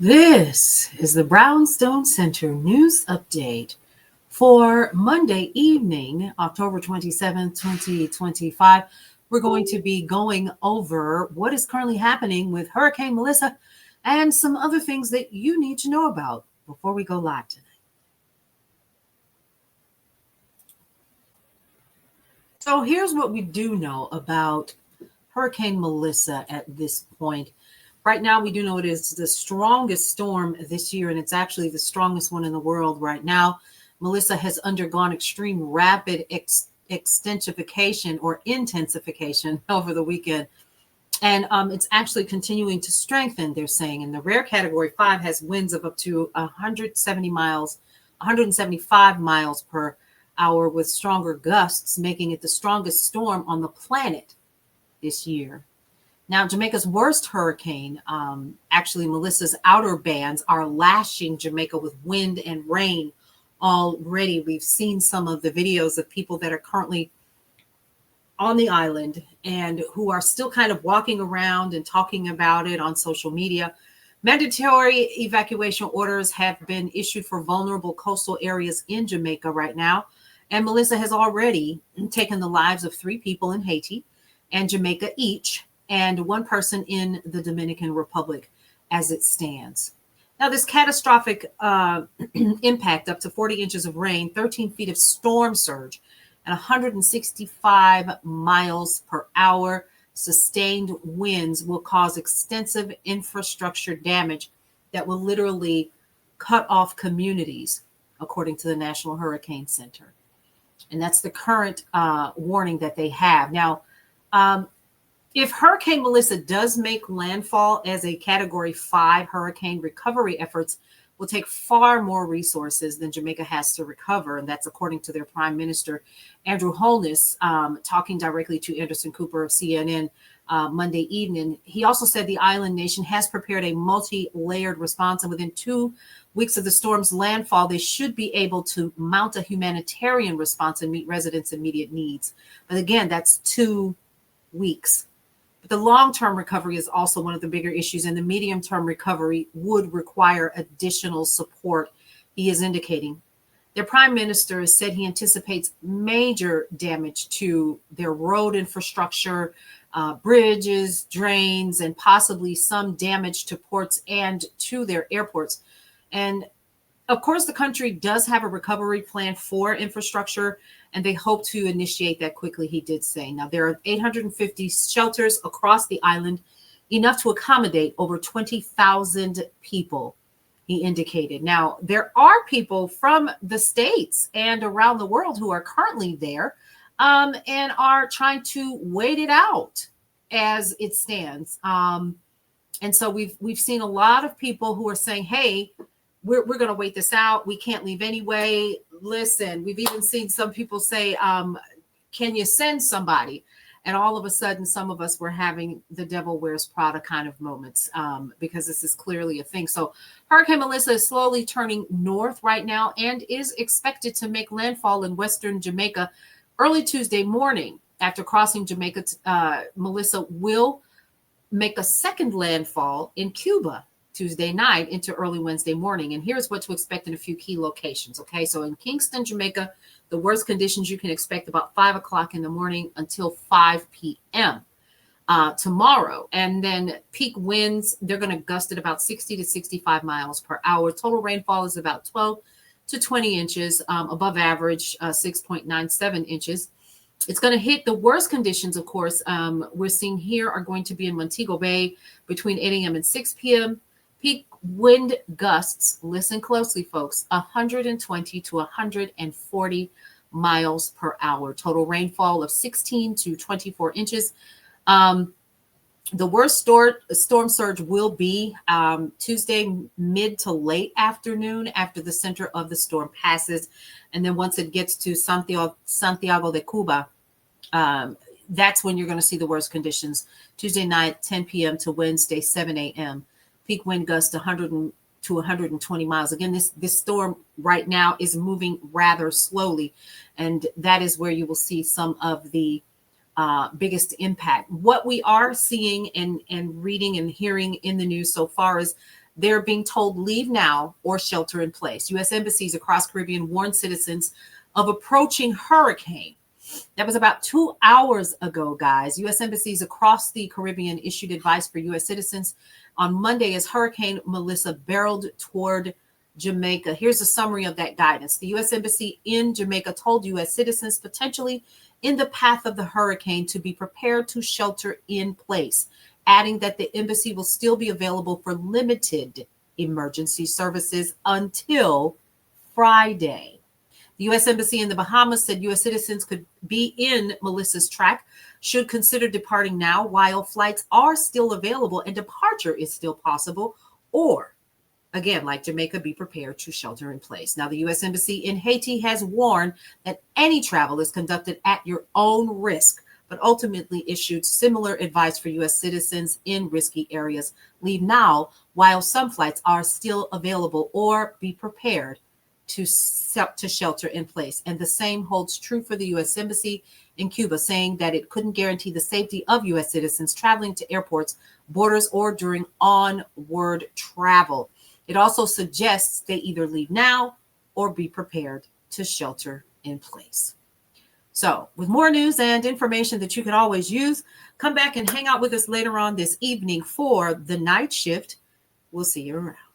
This is the Brownstone Center News Update for Monday evening, October 27th, 2025. We're going to be going over what is currently happening with Hurricane Melissa and some other things that you need to know about before we go live tonight. So here's what we do know about Hurricane Melissa at this point. Right now, we do know it is the strongest storm this year, and it's actually the strongest one in the world right now. Melissa has undergone extreme rapid extensification or intensification over the weekend, and it's actually continuing to strengthen, they're saying. And the rare category 5 has winds of up to 175 miles per hour with stronger gusts, making it the strongest storm on the planet this year. Now, Jamaica's worst hurricane, actually Melissa's outer bands are lashing Jamaica with wind and rain already. We've seen some of the videos of people that are currently on the island and who are still kind of walking around and talking about it on social media. Mandatory evacuation orders have been issued for vulnerable coastal areas in Jamaica right now. And Melissa has already taken the lives of 3 people in Haiti and Jamaica each, and 1 person in the Dominican Republic as it stands. Now, this catastrophic impact, up to 40 inches of rain, 13 feet of storm surge, and 165 miles per hour sustained winds will cause extensive infrastructure damage that will literally cut off communities, according to the National Hurricane Center. And that's the current warning that they have. Now, if Hurricane Melissa does make landfall as a Category 5 hurricane, recovery efforts will take far more resources than Jamaica has to recover. And that's according to their Prime Minister, Andrew Holness, talking directly to Anderson Cooper of CNN Monday evening. He also said the island nation has prepared a multi-layered response, and within 2 weeks of the storm's landfall, they should be able to mount a humanitarian response and meet residents' immediate needs. But again, that's 2 weeks. But the long-term recovery is also one of the bigger issues, and the medium-term recovery would require additional support, he is indicating. Their prime minister has said he anticipates major damage to their road infrastructure, bridges, drains, and possibly some damage to ports and to their airports. And of course, the country does have a recovery plan for infrastructure, and they hope to initiate that quickly, he did say. Now, there are 850 shelters across the island, enough to accommodate over 20,000 people, he indicated. Now, there are people from the States and around the world who are currently there and are trying to wait it out as it stands. And so we've seen a lot of people who are saying, hey, we're going to wait this out. We can't leave anyway. Listen, we've even seen some people say, can you send somebody? And all of a sudden, some of us were having the devil wears Prada kind of moments because this is clearly a thing. So Hurricane Melissa is slowly turning north right now and is expected to make landfall in western Jamaica early Tuesday morning. After crossing Jamaica, Melissa will make a second landfall in Cuba Tuesday night into early Wednesday morning. And here's what to expect in a few key locations. Okay, so in Kingston, Jamaica, the worst conditions you can expect about 5 o'clock in the morning until 5 p.m. Tomorrow. And then peak winds, they're going to gust at about 60 to 65 miles per hour. Total rainfall is about 12 to 20 inches, above average, 6.97 inches. It's going to hit the worst conditions, of course, we're seeing here are going to be in Montego Bay between 8 a.m. and 6 p.m. Peak wind gusts, listen closely, folks, 120 to 140 miles per hour. Total rainfall of 16 to 24 inches. The worst storm surge will be Tuesday mid to late afternoon after the center of the storm passes. And then once it gets to Santiago de Cuba, that's when you're going to see the worst conditions. Tuesday night, 10 p.m. to Wednesday, 7 a.m. Peak wind gust 100 to 120 miles. Again, this storm right now is moving rather slowly, and that is where you will see some of the biggest impact. What we are seeing and reading and hearing in the news so far is They're being told leave now or shelter in place. U.S. embassies across Caribbean warned citizens of approaching hurricane. That was about 2 hours ago, guys. U.S. embassies across the Caribbean issued advice for U.S. citizens on Monday as Hurricane Melissa barreled toward Jamaica. Here's a summary of that guidance. The U.S. Embassy in Jamaica told U.S. citizens potentially in the path of the hurricane to be prepared to shelter in place, adding that the embassy will still be available for limited emergency services until Friday. The U.S. Embassy in the Bahamas said U.S. citizens could be in Melissa's track, should consider departing now while flights are still available and departure is still possible, or again, like Jamaica, be prepared to shelter in place. Now, the U.S. Embassy in Haiti has warned that any travel is conducted at your own risk, but ultimately issued similar advice for U.S. citizens in risky areas. Leave now while some flights are still available, or be prepared to shelter in place. And the same holds true for the U.S. Embassy in Cuba, saying that it couldn't guarantee the safety of U.S. citizens traveling to airports, borders, or during onward travel. It also suggests they either leave now or be prepared to shelter in place. So, with more news and information that you can always use, come back and hang out with us later on this evening for the night shift. We'll see you around.